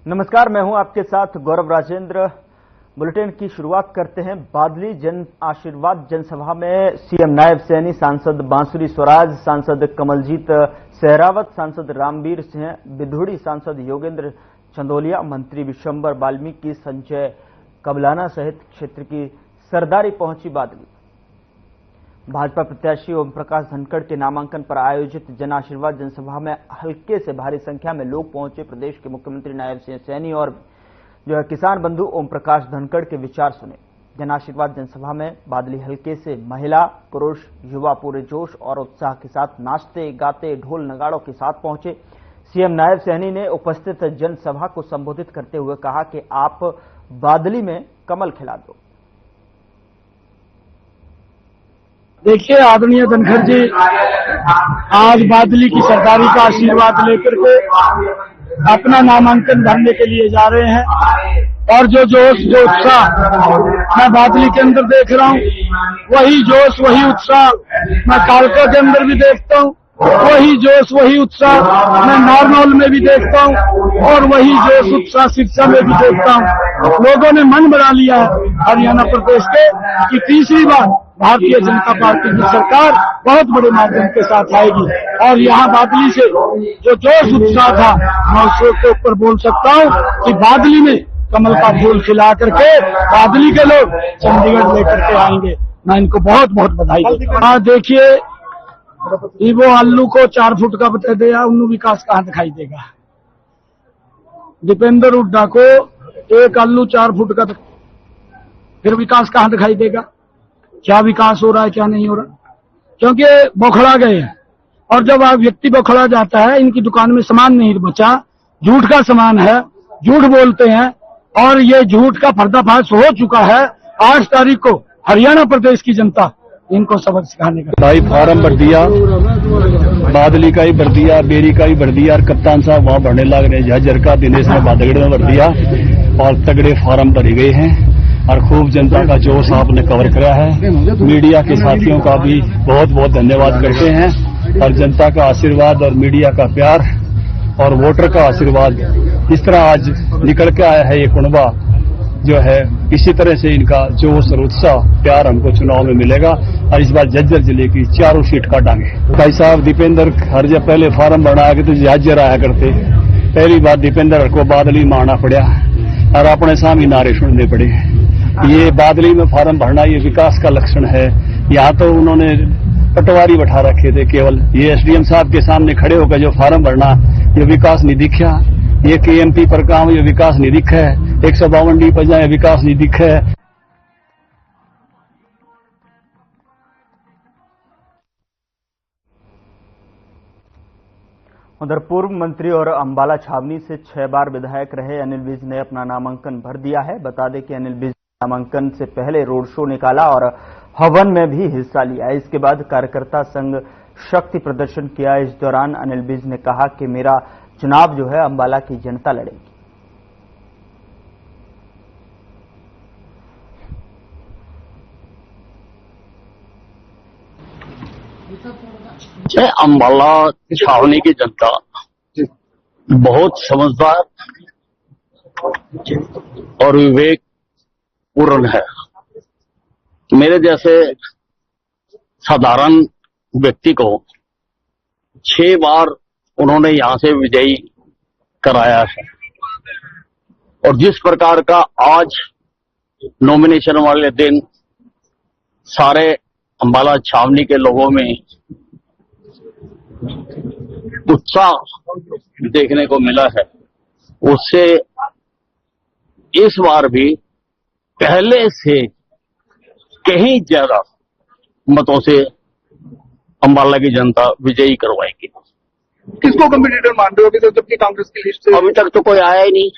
नमस्कार, मैं हूं आपके साथ गौरव राजेंद्र। बुलेटिन की शुरुआत करते हैं। बादली जन आशीर्वाद जनसभा में सीएम नायब सैनी, सांसद बांसुरी स्वराज, सांसद कमलजीत सहरावत, सांसद रामवीर सिंह बिधुड़ी, सांसद योगेंद्र चंदोलिया, मंत्री विशंबर वाल्मीकि, संजय कबलाना सहित क्षेत्र की सरदारी पहुंची बादली। भाजपा प्रत्याशी ओम प्रकाश धनखड़ के नामांकन पर आयोजित जन आशीर्वाद जनसभा में हल्के से भारी संख्या में लोग पहुंचे। प्रदेश के मुख्यमंत्री नायब सिंह सैनी और किसान बंधु ओम प्रकाश धनखड़ के विचार सुने। जन आशीर्वाद जनसभा में बादली हल्के से महिला, पुरुष, युवा पूरे जोश और उत्साह के साथ नाचते गाते ढोल नगाड़ों के साथ पहुंचे। सीएम नायब सैनी ने उपस्थित जनसभा को संबोधित करते हुए कहा कि आप बादली में कमल खिला दो। देखिए, आदरणीय धनखड़ जी आज बादली की सरदारी का आशीर्वाद लेकर के अपना नामांकन भरने के लिए जा रहे हैं और जो जोश जो उत्साह मैं बादली के अंदर देख रहा हूँ, वही जोश वही उत्साह मैं कालका के अंदर भी देखता हूँ, वही जोश वही उत्साह मैं नारनौल में भी देखता हूँ और वही जोश उत्साह सिरसा में भी देखता हूँ। लोगों ने मन बना लिया है हरियाणा प्रदेश के कि तीसरी बार भारतीय जनता पार्टी की सरकार बहुत बड़े माध्यम के साथ आएगी और यहाँ बादली से जो जोश उत्साह था मैं उसके ऊपर बोल सकता हूँ कि बादली में कमल का फूल खिला करके बादली के लोग चंडीगढ़ लेकर के आएंगे। मैं इनको बहुत बहुत बधाई देता हूँ। देखिए, वो आलू को 4 फुट का बता दिया, उन्हें विकास कहाँ दिखाई देगा। दीपेंद्र हुड्डा को एक आलू 4 फुट का, फिर विकास कहाँ दिखाई देगा? क्या विकास हो रहा है, क्या नहीं हो रहा? क्योंकि बौखला गए हैं और जब आप व्यक्ति बौखला जाता है, इनकी दुकान में सामान नहीं बचा, झूठ का सामान है, झूठ बोलते हैं और ये झूठ का पर्दाफाश हो चुका है। 8 तारीख को हरियाणा प्रदेश की जनता इनको सबक सिखाने का भाई फार्म भर दिया, बादली का ही भर दिया, बेरी का ही भर दिया और कप्तान साहब वहां भरने लग रहे। झाझर का दिनेश ने बादगड़ में भर दिया और तगड़े फार्म भरे गए हैं और खूब जनता का जोश आपने कवर करा है। मीडिया के साथियों का भी बहुत बहुत धन्यवाद करते हैं और जनता का आशीर्वाद और मीडिया का प्यार और वोटर का आशीर्वाद इस तरह आज निकल के आया है। ये कुनबा जो है, इसी तरह से इनका जोश और उत्साह प्यार हमको चुनाव में मिलेगा और इस बार झज्जर जिले की 4 सीट काटांगे। भाई साहब दीपेंद्र हर जब पहले फार्म भरना के तो झाझर आया करते, पहली बार दीपेंद्र को बादली मारना पड़ा और अपने सामने नारे सुनने पड़े। ये बादली में फार्म भरना ये विकास का लक्षण है। यहाँ तो उन्होंने पटवारी बैठा रखे थे केवल, ये एसडीएम साहब के सामने खड़े होकर जो फार्म भरना ये विकास नहीं दिखा। ये केएमपी पर काम ये विकास नहीं दिखा है, 152 डी पर जाए विकास नहीं दिखा है। उधर पूर्व मंत्री और अंबाला छावनी से 6 बार विधायक रहे अनिल विज ने अपना नामांकन भर दिया है। बता दें कि अनिल विज नामांकन से पहले रोड शो निकाला और हवन में भी हिस्सा लिया। इसके बाद कार्यकर्ता संघ शक्ति प्रदर्शन किया। इस दौरान अनिल विज ने कहा कि मेरा चुनाव जो है अंबाला की जनता लड़ेगी। जय अंबाला छावनी की जनता बहुत समझदार और विवेक पूर्ण है। मेरे जैसे साधारण व्यक्ति को 6 बार उन्होंने यहां से विजयी कराया है और जिस प्रकार का आज नॉमिनेशन वाले दिन सारे अंबाला छावनी के लोगों में उत्साह देखने को मिला है, उससे इस बार भी पहले से कहीं ज्यादा मतों से अंबाला की जनता विजयी करवाएगी। किसको कम्पिटिटर मान रहे हो? जबकि कांग्रेस की लिस्ट अभी तक तो कोई आया ही नहीं।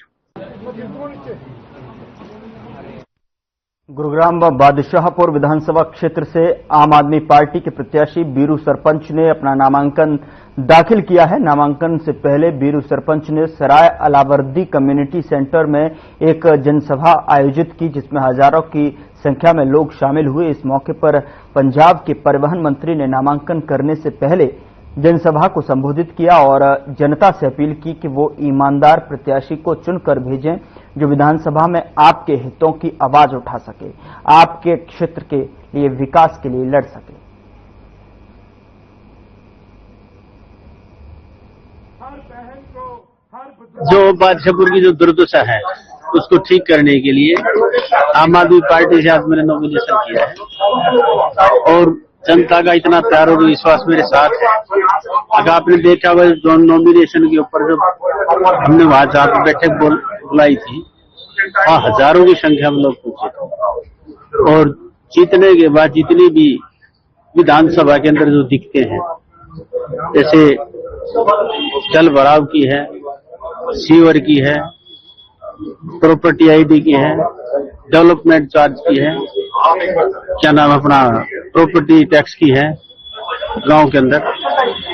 गुरुग्राम बादशाहपुर विधानसभा क्षेत्र से आम आदमी पार्टी के प्रत्याशी बीरू सरपंच ने अपना नामांकन दाखिल किया है। नामांकन से पहले बीरू सरपंच ने सराय अलावर्दी कम्युनिटी सेंटर में एक जनसभा आयोजित की, जिसमें हजारों की संख्या में लोग शामिल हुए। इस मौके पर पंजाब के परिवहन मंत्री ने नामांकन करने से पहले जनसभा को संबोधित किया और जनता से अपील की कि वो ईमानदार प्रत्याशी को चुनकर भेजें जो विधानसभा में आपके हितों की आवाज उठा सके, आपके क्षेत्र के लिए विकास के लिए लड़ सके। जो बादशाहपुर की जो दुर्दशा है उसको ठीक करने के लिए आम आदमी पार्टी से आज मैंने नॉमिनेशन किया है और जनता का इतना प्यार और विश्वास मेरे साथ है। अगर आपने देखा होगा जो नॉमिनेशन के ऊपर जो हमने वहां जहाँ बैठक बुलाई थी वहाँ हजारों की संख्या में लोग पहुंचे थे और जीतने के बाद जितनी भी विधानसभा के अंदर जो दिखते हैं जैसे जल भराव की है, सीवर की है, प्रॉपर्टी आईडी की है, डेवलपमेंट चार्ज की है, क्या नाम अपना प्रॉपर्टी टैक्स की है गांव के अंदर,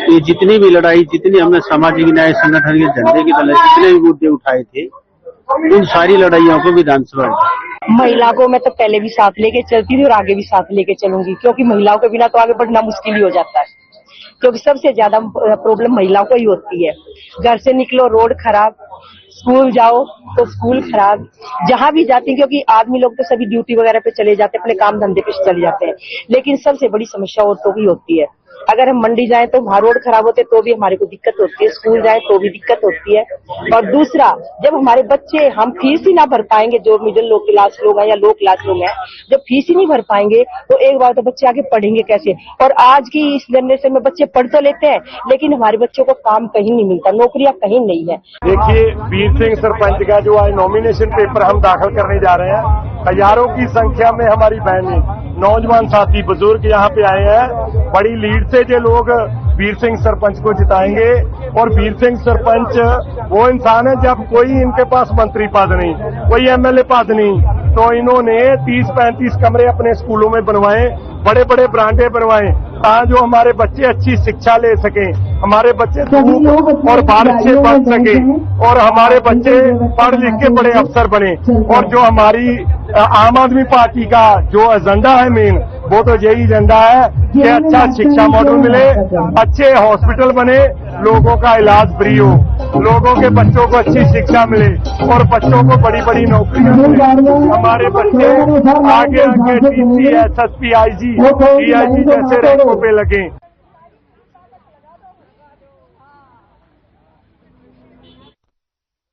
ये जितनी भी लड़ाई, जितनी हमने सामाजिक न्याय संगठन के झंडे की तरह जितने भी मुद्दे उठाए थे उन सारी लड़ाइयों को विधानसभा महिला को मैं तो पहले भी साथ लेके चलती थी और आगे भी साथ लेके चलूंगी, क्योंकि महिलाओं के बिना तो आगे बढ़ना मुश्किल ही हो जाता है, क्योंकि सबसे ज्यादा प्रॉब्लम महिलाओं को ही होती है। घर से निकलो रोड खराब, स्कूल जाओ तो स्कूल खराब, जहां भी जाती हैं, क्योंकि आदमी लोग तो सभी ड्यूटी वगैरह पे चले जाते हैं, अपने काम धंधे पे चले जाते हैं, लेकिन सबसे बड़ी समस्या औरतों की होती है। अगर हम मंडी जाएं तो वहां रोड खराब होते तो भी हमारे को दिक्कत होती है, स्कूल जाएं तो भी दिक्कत होती है। और दूसरा, जब हमारे बच्चे हम फीस ही ना भर पाएंगे, जो मिडिल लो क्लास लोग हैं या लो क्लास लोग हैं, जब फीस ही नहीं भर पाएंगे तो एक बार तो बच्चे आगे पढ़ेंगे कैसे। और आज की इस जनरेशन में बच्चे पढ़ तो लेते हैं लेकिन हमारे बच्चों को काम कहीं नहीं मिलता, नौकरियां कहीं नहीं है। देखिए, वीर सिंह सरपंच का जो आज नॉमिनेशन पेपर हम दाखिल करने जा रहे हैं, हजारों की संख्या में हमारी बहनें, नौजवान साथी, बुजुर्ग यहाँ पे आए हैं। बड़ी लीड से जो लोग वीर सिंह सरपंच को जिताएंगे। और वीर सिंह सरपंच वो इंसान है जब कोई इनके पास मंत्री पद नहीं, कोई एमएलए पद नहीं, तो इन्होंने 30-35 कमरे अपने स्कूलों में बनवाए, बड़े बड़े ब्रांडे बनवाए, ताकि जो हमारे बच्चे अच्छी शिक्षा ले सकें, हमारे बच्चे धूप और बारिश से बच सके और हमारे बच्चे पढ़ लिख के बड़े अफसर बने। और जो हमारी आम आदमी पार्टी का जो एजेंडा है मेन, वो तो यही एजेंडा है कि अच्छा शिक्षा मॉडल मिले, अच्छे हॉस्पिटल बने, लोगों का इलाज फ्री हो, लोगों के बच्चों को अच्छी शिक्षा मिले और बच्चों को बड़ी बड़ी नौकरियां मिले, हमारे बच्चे आगे आगे डीसी, एसएसपी, आईजी, डीआईजी जैसे रैंकों पे लगे।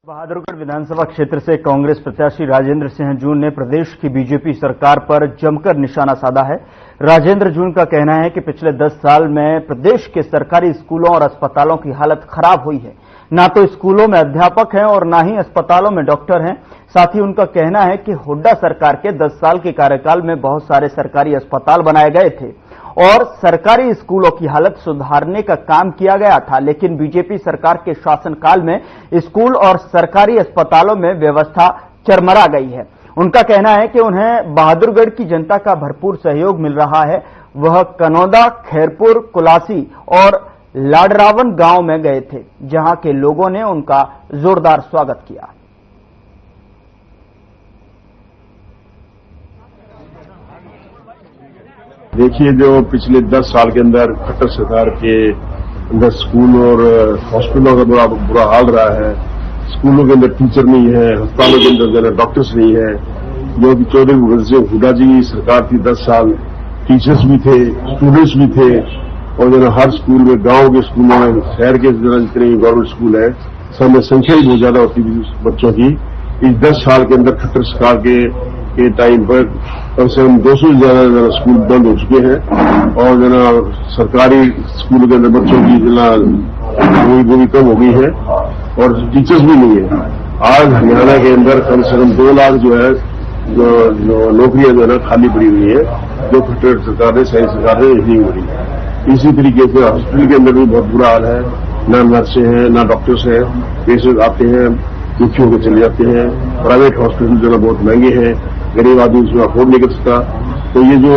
बहादुरगढ़ विधानसभा क्षेत्र से कांग्रेस प्रत्याशी राजेंद्र सिंह जून ने प्रदेश की बीजेपी सरकार पर जमकर निशाना साधा है। राजेंद्र जून का कहना है कि पिछले 10 साल में प्रदेश के सरकारी स्कूलों और अस्पतालों की हालत खराब हुई है। ना तो स्कूलों में अध्यापक हैं और ना ही अस्पतालों में डॉक्टर हैं। साथ ही उनका कहना है कि हुड्डा सरकार के 10 साल के कार्यकाल में बहुत सारे सरकारी अस्पताल बनाए गए थे और सरकारी स्कूलों की हालत सुधारने का काम किया गया था, लेकिन बीजेपी सरकार के शासनकाल में स्कूल और सरकारी अस्पतालों में व्यवस्था चरमरा गई है। उनका कहना है कि उन्हें बहादुरगढ़ की जनता का भरपूर सहयोग मिल रहा है। वह कनौदा, खैरपुर, कुलासी और लाडरावन गांव में गए थे, जहां के लोगों ने उनका जोरदार स्वागत किया। देखिए, जो पिछले 10 साल के अंदर खट्टर सरकार के अंदर स्कूल और हॉस्पिटलों का बड़ा बुरा हाल रहा है। स्कूलों के अंदर टीचर नहीं है, अस्पतालों के अंदर डॉक्टर्स नहीं है। जो कि चौधरी भगत सिंह हुड्डा जी की सरकार थी, 10 साल टीचर्स भी थे, स्टूडेंट्स भी थे और जो हर स्कूल में, गांव के स्कूलों में, शहर के जितने गवर्नमेंट स्कूल है, सब में संख्या ही बहुत ज्यादा होती थी बच्चों की। इस 10 साल के अंदर खट्टर सरकार के टाइम पर कम से कम 200 से ज्यादा स्कूल बंद हो चुके हैं और सरकारी स्कूलों के अंदर बच्चों की वो भी कम हो गई है और टीचर्स भी नहीं है। आज हरियाणा के अंदर कम से कम 2 लाख जो है नौकरियां जो है खाली पड़ी हुई है, जो खट्टर सरकार ने, सही सरकार ने नहीं हो रही। इसी तरीके से हॉस्पिटल के अंदर भी बहुत बुरा हाल है, ना नर्सें हैं, ना डॉक्टर्स हैं, पेशेंट आते हैं दुखी होकर चले जाते हैं। प्राइवेट हॉस्पिटल जो है बहुत महंगे हैं, गरीब आदमी उसमें अफोर्ड नहीं कर सकता। तो ये जो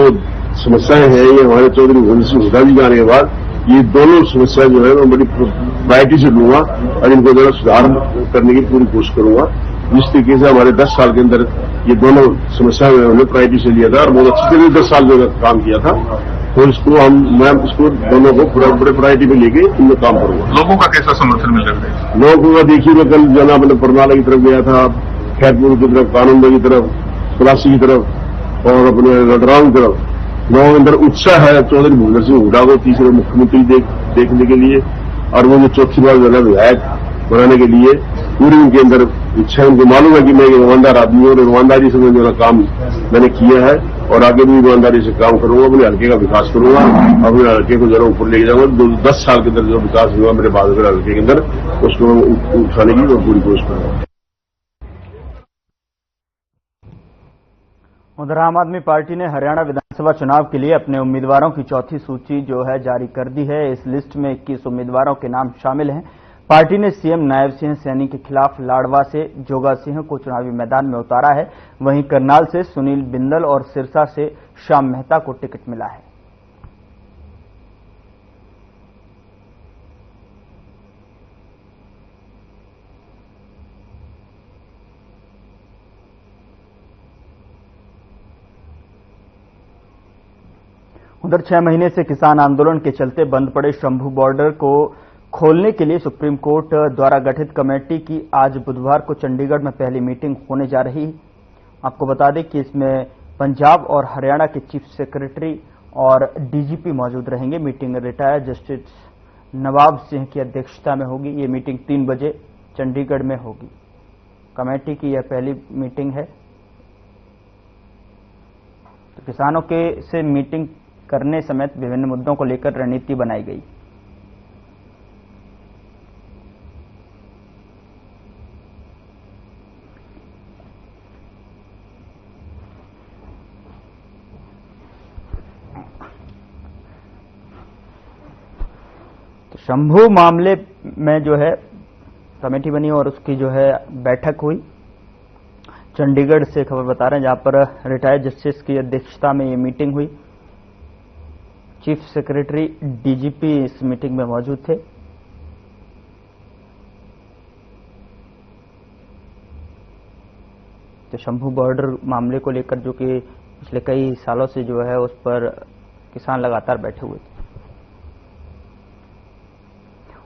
समस्याएं हैं, ये हमारे चौधरी भगत सिंह हुड्डा जी के आने के बाद ये दोनों समस्या जो है मैं बड़ी प्रायोरिटी से लूंगा और इनको जरा सुधार करने की पूरी कोशिश करूंगा। जिस तरीके से हमारे 10 साल के अंदर ये दोनों समस्याएं उन्होंने प्रायोरिटी से लिया था और बहुत अच्छी तरह 10 साल जो काम किया था। तो मैं इसको दोनों को बड़े प्रायोरिटी में लेके इनमें काम करूंगा। लोगों का कैसा समर्थन मिल रहा है? लोगों का देखिए, मैं कल जना मैंने परनाला की तरफ गया था, खैरपुर की तरफ, कानूनदा की तरफ, पलासी की तरफ और अपने लडराव की तरफ। लोगों के अंदर उत्साह है चौधरी भूपेंद्र सिंह हुड्डा को तीसरे मुख्यमंत्री देखने के लिए, और वो जो चौथी बार जो है विधायक बनाने के लिए पूरी उनके अंदर इच्छा है। उनको मालूम है कि मैं एक ईमानदार आदमी हूँ और ईमानदारी से जो काम मैंने किया है और आगे भी ईमानदारी से काम करूंगा। अपने हल्के का विकास करूंगा, अपने हल्के को जरा ऊपर लेके जाऊंगा। 10 साल के अंदर जो विकास हुआ मेरे बादलगढ़ हल्के के अंदर, उसको उठाने की मैं पूरी कोशिश करूंगा। उधर आम आदमी पार्टी ने हरियाणा विधानसभा चुनाव के लिए अपने उम्मीदवारों की चौथी सूची जो है जारी कर दी है। इस लिस्ट में 21 उम्मीदवारों के नाम शामिल हैं। पार्टी ने सीएम नायब सिंह सैनी के खिलाफ लाडवा से जोगा सिंह को चुनावी मैदान में उतारा है। वहीं करनाल से सुनील बिंदल और सिरसा से श्याम मेहता को टिकट मिला है। उधर 6 महीने से किसान आंदोलन के चलते बंद पड़े शंभू बॉर्डर को खोलने के लिए सुप्रीम कोर्ट द्वारा गठित कमेटी की आज बुधवार को चंडीगढ़ में पहली मीटिंग होने जा रही है। आपको बता दें कि इसमें पंजाब और हरियाणा के चीफ सेक्रेटरी और डीजीपी मौजूद रहेंगे। मीटिंग रिटायर्ड जस्टिस नवाब सिंह की अध्यक्षता में होगी। ये मीटिंग 3 बजे चंडीगढ़ में होगी। कमेटी की यह पहली मीटिंग है। तो किसानों के से मीटिंग करने समेत विभिन्न मुद्दों को लेकर रणनीति बनाई गई। तो शंभू मामले में जो है कमेटी बनी और उसकी जो है बैठक हुई। चंडीगढ़ से खबर बता रहे हैं, जहां पर रिटायर्ड जस्टिस की अध्यक्षता में ये मीटिंग हुई। चीफ सेक्रेटरी डीजीपी इस मीटिंग में मौजूद थे। तो शंभू बॉर्डर मामले को लेकर जो कि पिछले कई सालों से जो है उस पर किसान लगातार बैठे हुए थे।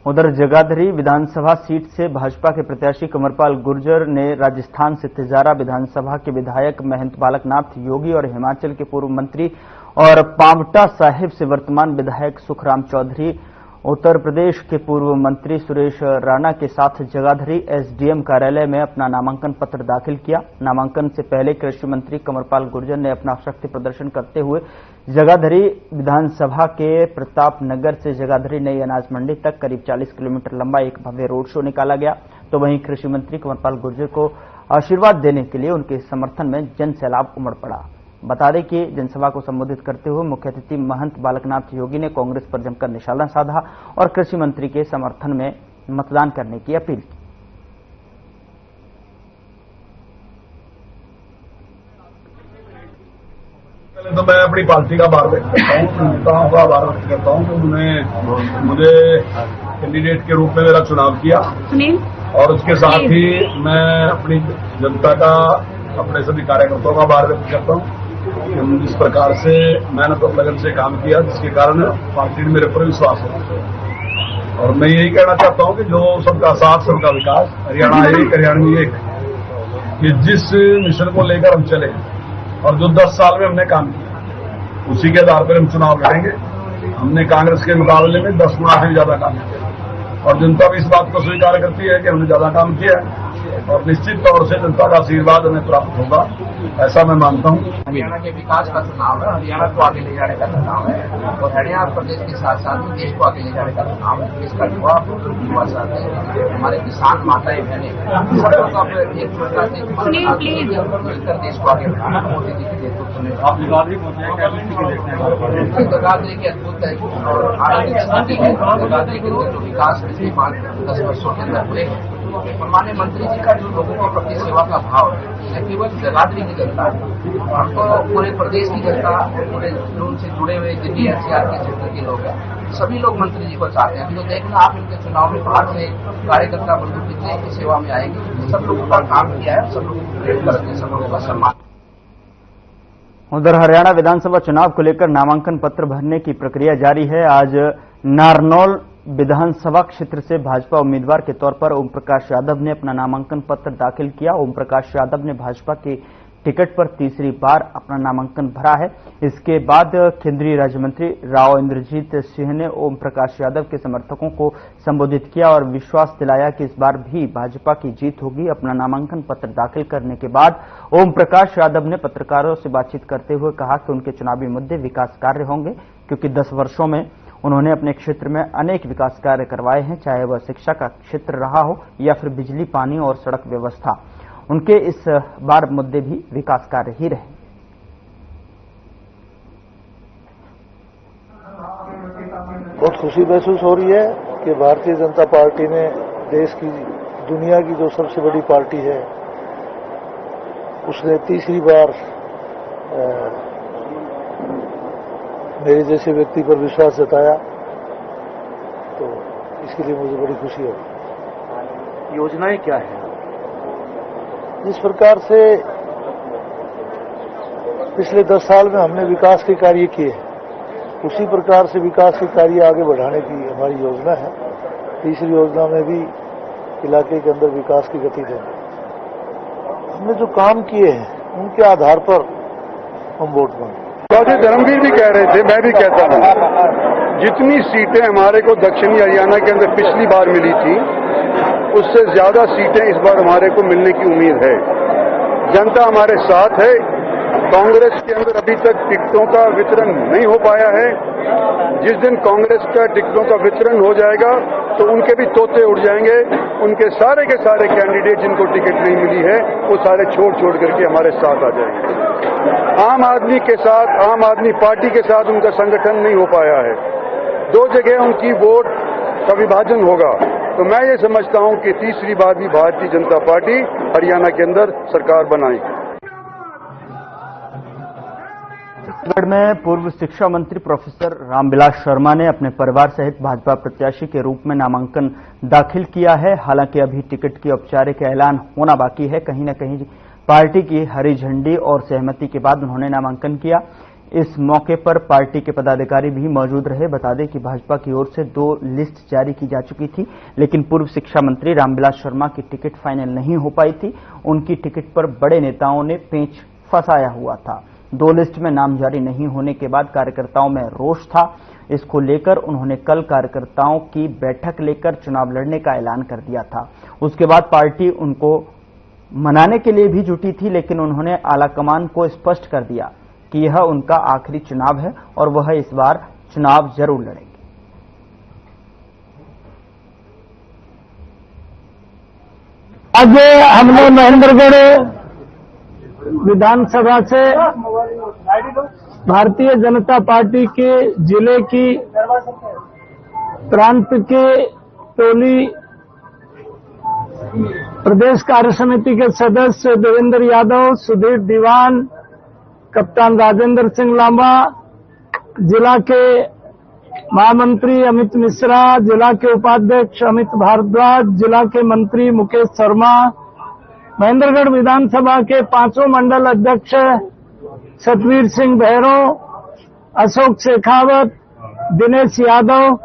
उधर जगाधरी विधानसभा सीट से भाजपा के प्रत्याशी कंवरपाल गुर्जर ने राजस्थान से तिजारा विधानसभा के विधायक महंत बालकनाथ योगी और हिमाचल के पूर्व मंत्री और पांवटा साहिब से वर्तमान विधायक सुखराम चौधरी, उत्तर प्रदेश के पूर्व मंत्री सुरेश राणा के साथ जगाधरी एसडीएम कार्यालय में अपना नामांकन पत्र दाखिल किया। नामांकन से पहले कृषि मंत्री कंवरपाल गुर्जर ने अपना शक्ति प्रदर्शन करते हुए जगाधरी विधानसभा के प्रताप नगर से जगाधरी नई अनाज मंडी तक करीब 40 किलोमीटर लंबा एक भव्य रोड शो निकाला गया। तो वहीं कृषि मंत्री कंवरपाल गुर्जर को आशीर्वाद देने के लिए उनके समर्थन में जन सैलाब उमड़ पड़ा। बता दें कि जनसभा को संबोधित करते हुए मुख्य अतिथि महंत बालकनाथ योगी ने कांग्रेस पर जमकर निशाना साधा और कृषि मंत्री के समर्थन में मतदान करने की अपील की। पहले तो मैं अपनी पार्टी का आभार व्यक्त करता हूँ, नेताओं का आभार व्यक्त करता हूँ कि उन्होंने मुझे कैंडिडेट के रूप में मेरा चुनाव किया। और उसके साथ ही मैं अपनी जनता का, अपने सभी कार्यकर्ताओं का आभार व्यक्त करता हूँ कि जिस प्रकार से मेहनत और लगन से काम किया, जिसके कारण पार्टी ने मेरे पर विश्वास है। और मैं यही कहना चाहता हूँ कि जो सबका साथ सबका विकास, हरियाणा एक हरियाणवी एक, कि जिस मिशन को लेकर हम चले और जो 10 साल में हमने काम किया, उसी के आधार पर हम चुनाव लड़ेंगे। हमने कांग्रेस के मुकाबले में 10 गुना से ज्यादा काम किया और जनता भी इस बात को स्वीकार करती है कि हमने ज्यादा काम किया है और निश्चित तौर से जनता का आशीर्वाद हमें प्राप्त होगा, ऐसा मैं मानता हूँ। हरियाणा के विकास का चुनाव है, हरियाणा को आगे ले जाने का चुनाव है और हरियाणा प्रदेश के साथ साथ देश को आगे ले जाने का चुनाव है। इसका युवा साथी, हमारे किसान माताएं बहनें, सब लोग अपने मिलकर देश को आगे बढ़ाना मोदी जी के नेतृत्व में। जगाधरी की अद्भुत है और आनंद स्थिति है। जगाधरी के अंदर जो विकास पिछले 5-10 वर्षों के अंदर हुए हैं और माननीय मंत्री जी का जो लोगों के प्रति सेवा का भाव है, न केवल जगाधरी की जनता, हम तो पूरे प्रदेश की जनता, पूरे उनसे जुड़े हुए दिल्ली एनसीआर के क्षेत्र के लोग हैं, सभी लोग मंत्री जी को चाहते हैं। अभी तो देखना आप इनके चुनाव में बाहर से कार्यकर्ता बंधु कितने की सेवा में आएंगे। सब लोगों का काम किया है, सब लोगों को प्रेम करके सब लोगों का सम्मान। उधर हरियाणा विधानसभा चुनाव को लेकर नामांकन पत्र भरने की प्रक्रिया जारी है। आज नारनौल विधानसभा क्षेत्र से भाजपा उम्मीदवार के तौर पर ओम प्रकाश यादव ने अपना नामांकन पत्र दाखिल किया। ओम प्रकाश यादव ने भाजपा के टिकट पर तीसरी बार अपना नामांकन भरा है। इसके बाद केंद्रीय राज्य मंत्री राव इंद्रजीत सिंह ने ओम प्रकाश यादव के समर्थकों को संबोधित किया और विश्वास दिलाया कि इस बार भी भाजपा की जीत होगी। अपना नामांकन पत्र दाखिल करने के बाद ओम प्रकाश यादव ने पत्रकारों से बातचीत करते हुए कहा कि उनके चुनावी मुद्दे विकास कार्य होंगे, क्योंकि 10 वर्षों में उन्होंने अपने क्षेत्र में अनेक विकास कार्य करवाए हैं, चाहे वह शिक्षा का क्षेत्र रहा हो या फिर बिजली, पानी और सड़क व्यवस्था। उनके इस बार मुद्दे भी विकास कार्य ही रहे। बहुत खुशी महसूस हो रही है कि भारतीय जनता पार्टी ने देश की, दुनिया की जो सबसे बड़ी पार्टी है, उसने तीसरी बार मेरे जैसे व्यक्ति पर विश्वास जताया, तो इसके लिए मुझे बड़ी खुशी है। योजनाएं क्या है? जिस प्रकार से पिछले 10 साल में हमने विकास के कार्य किए, उसी प्रकार से विकास के कार्य आगे बढ़ाने की हमारी योजना है। तीसरी योजना में भी इलाके के अंदर विकास की गति देंगे। हमने जो काम किए हैं उनके आधार पर हम वोट मांगे। चौधरी धर्मवीर भी कह रहे थे, मैं भी कहता हूं, जितनी सीटें हमारे को दक्षिणी हरियाणा के अंदर पिछली बार मिली थी, उससे ज्यादा सीटें इस बार हमारे को मिलने की उम्मीद है। जनता हमारे साथ है। कांग्रेस के अंदर अभी तक टिकटों का वितरण नहीं हो पाया है। जिस दिन कांग्रेस का टिकटों का वितरण हो जाएगा तो उनके भी तोते उड़ जाएंगे। उनके सारे के सारे कैंडिडेट जिनको टिकट नहीं मिली है, वो सारे छोड़ करके हमारे साथ आ जाएंगे। आम आदमी के साथ, आम आदमी पार्टी के साथ उनका संगठन नहीं हो पाया है। 2 जगह उनकी वोट का विभाजन होगा। तो मैं ये समझता हूं कि तीसरी बार भी भारतीय जनता पार्टी हरियाणा के अंदर सरकार बनाएगी। छत्तीसगढ़ में पूर्व शिक्षा मंत्री प्रोफेसर रामविलास शर्मा ने अपने परिवार सहित भाजपा प्रत्याशी के रूप में नामांकन दाखिल किया है। हालांकि अभी टिकट की औपचारिक ऐलान होना बाकी है। कहीं न कहीं पार्टी की हरी झंडी और सहमति के बाद उन्होंने नामांकन किया। इस मौके पर पार्टी के पदाधिकारी भी मौजूद रहे। बता दें कि भाजपा की ओर से 2 लिस्ट जारी की जा चुकी थी, लेकिन पूर्व शिक्षा मंत्री रामविलास शर्मा की टिकट फाइनल नहीं हो पाई थी। उनकी टिकट पर बड़े नेताओं ने पेंच फंसाया हुआ था। 2 लिस्ट में नाम जारी नहीं होने के बाद कार्यकर्ताओं में रोष था। इसको लेकर उन्होंने कल कार्यकर्ताओं की बैठक लेकर चुनाव लड़ने का ऐलान कर दिया था। उसके बाद पार्टी उनको मनाने के लिए भी जुटी थी, लेकिन उन्होंने आलाकमान को स्पष्ट कर दिया कि यह उनका आखिरी चुनाव है और वह इस बार चुनाव जरूर लड़ेंगे। आज हमने महेंद्रगढ़ विधानसभा से भारतीय जनता पार्टी के जिले की प्रांत के टोली प्रदेश कार्य समिति के सदस्य देवेंद्र यादव, सुधीर दीवान, कप्तान राजेंद्र सिंह लांबा, जिला के महामंत्री अमित मिश्रा, जिला के उपाध्यक्ष अमित भारद्वाज, जिला के मंत्री मुकेश शर्मा, महेंद्रगढ़ विधानसभा के 5 मंडल अध्यक्ष सतवीर सिंह भैरव, अशोक शेखावत, दिनेश यादव,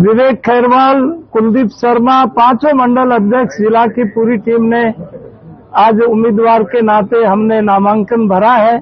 विवेक खैरवाल, कुलदीप शर्मा, 5 मंडल अध्यक्ष जिला की पूरी टीम ने आज उम्मीदवार के नाते हमने नामांकन भरा है।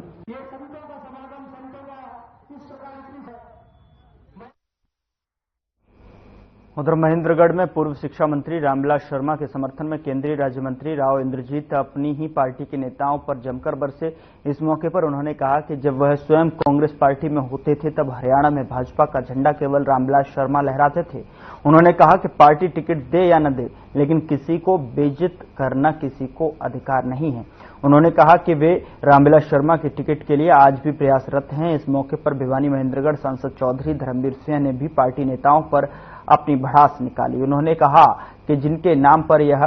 उधर महेंद्रगढ़ में पूर्व शिक्षा मंत्री रामविलास शर्मा के समर्थन में केंद्रीय राज्य मंत्री राव इंद्रजीत अपनी ही पार्टी के नेताओं पर जमकर बरसे। इस मौके पर उन्होंने कहा कि जब वह स्वयं कांग्रेस पार्टी में होते थे तब हरियाणा में भाजपा का झंडा केवल रामविलास शर्मा लहराते थे। उन्होंने कहा कि पार्टी टिकट दे या न दे, लेकिन किसी को बेइज्जत करना किसी को अधिकार नहीं है। उन्होंने कहा कि वे रामविलास शर्मा के टिकट के लिए आज भी प्रयासरत हैं। इस मौके पर भिवानी महेंद्रगढ़ सांसद चौधरी धर्मवीर सिंह ने भी पार्टी नेताओं पर अपनी भड़ास निकाली। उन्होंने कहा कि जिनके नाम पर यह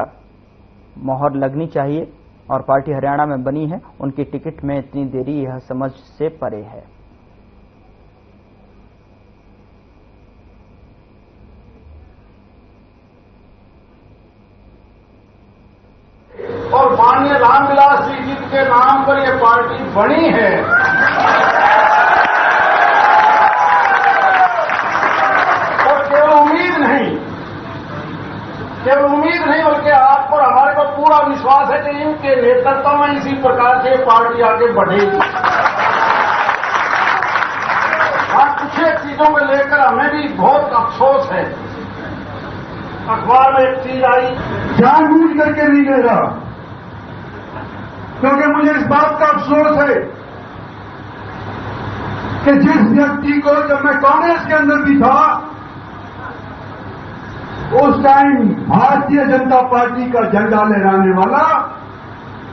मोहर लगनी चाहिए और पार्टी हरियाणा में बनी है, उनकी टिकट में इतनी देरी यह समझ से परे है। और माननीय रामविलास जी के नाम पर ये पार्टी बनी है। और केवल उम्मीद नहीं बल्कि आप पर हमारे को पूरा विश्वास है कि इनके नेतृत्व में इसी प्रकार से पार्टी आगे बढ़ेगी। कुछ एक चीजों को लेकर हमें भी बहुत अफसोस है। अखबार में एक चीज आई, जानबूझ करके नहीं ले रहा, क्योंकि मुझे इस बात का अफसोस है कि जिस व्यक्ति को जब मैं कांग्रेस के अंदर भी था उस टाइम भारतीय जनता पार्टी का झंडा लहराने वाला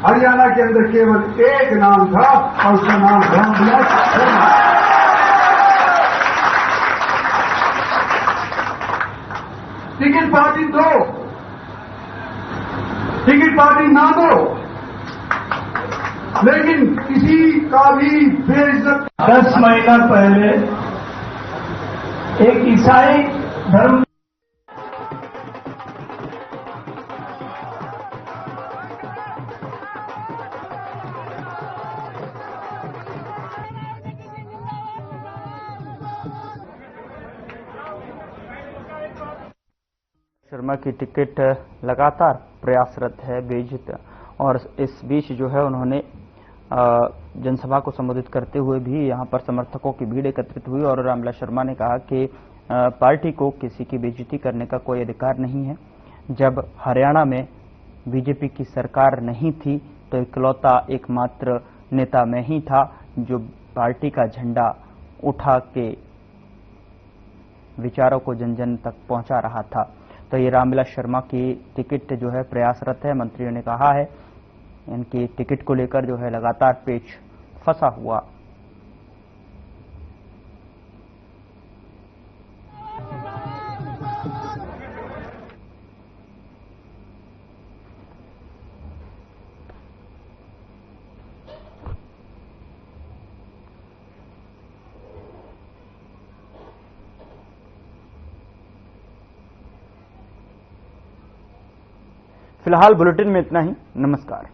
हरियाणा के अंदर केवल एक नाम था और उसका नाम रामविलास शर्मा। टिकट पार्टी दो, टिकट पार्टी ना दो, लेकिन किसी का भी बेइज्जत। 10 महीना पहले एक ईसाई धर्म शर्मा की टिकट लगातार प्रयासरत है बेइज्जत, और इस बीच जो है उन्होंने जनसभा को संबोधित करते हुए भी यहां पर समर्थकों की भीड़ एकत्रित हुई और रामविलास शर्मा ने कहा कि पार्टी को किसी की बेइज्जती करने का कोई अधिकार नहीं है। जब हरियाणा में बीजेपी की सरकार नहीं थी तो इकलौता एकमात्र नेता मैं ही था जो पार्टी का झंडा उठा के विचारों को जन जन तक पहुंचा रहा था। तो ये रामविलास शर्मा की टिकट जो है प्रयासरत है। मंत्रियों ने कहा है इनकी टिकट को लेकर जो है लगातार पेच फंसा हुआ। फिलहाल बुलेटिन में इतना ही। नमस्कार।